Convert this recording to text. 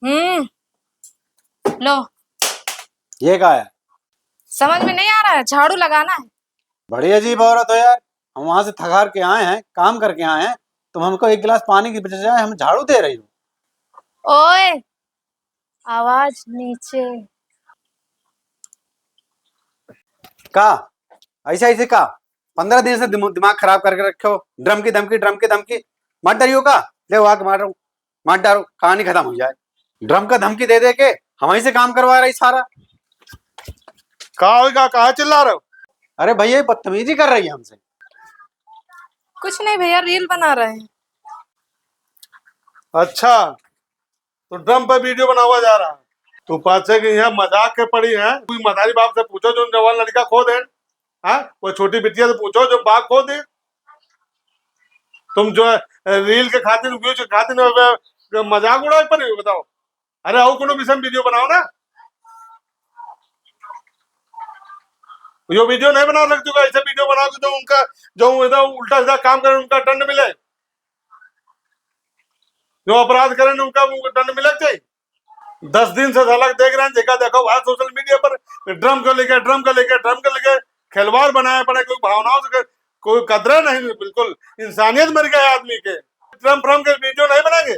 हम्म। लो। ये क्या है? समझ में नहीं आ रहा है, झाड़ू लगाना है। बड़ी अजीब औरत हो यार। हम वहां से थकार के आए हैं, काम करके आए हैं, तुम हमको एक गिलास पानी की बजाय हम झाड़ू दे रही हो। ओए, आवाज नीचे। का ऐसा ऐसे का? 15 दिन से दिमाग खराब करके रखे हो। ड्रम की धमकी, ड्रम की धमकी। मत डरियो का। ले आग मार रहा हूँ, मत डरो, कहानी खत्म हो जाए। ड्रम का धमकी दे दे के हमारी से काम करवा रही सारा। कहा होगा, कहा चिल्ला रहे हो? अरे भैया, ये बदतमीजी कर रही है हमसे। कुछ नहीं भैया, रील बना रहे हैं। अच्छा, तो ड्रम पे वीडियो बना हुआ जा रहा है। तू पाछे की यहाँ मजाक के पड़ी है। कोई मदारी बाप से पूछो जो जवान लड़का खो दे। हाँ, वो छोटी बिटिया से पूछो जो बाप खो दे। तुम जो है रील के खातिर, व्यूज के खातिर मजाक उड़ाए पर बताओ। अरे आओ कोनो विषय में वीडियो बनाओ ना। यो वीडियो नहीं बना सकते हो। ऐसे वीडियो बनाओगे तो उनका जो इधर उल्टा सीधा काम करे उनका दंड मिले। जो अपराध करे उनका दंड मिले चाहिए। 10 दिन से झलक देख रहे हैं, देखा देखो वहां सोशल मीडिया पर ड्रम को लेके खिलवाड़ बनाया पड़े। कोई भावनाओं से कोई कदर नहीं, बिल्कुल इंसानियत मर गए आदमी के। ड्रम फ्रम के वीडियो नहीं बनाएंगे।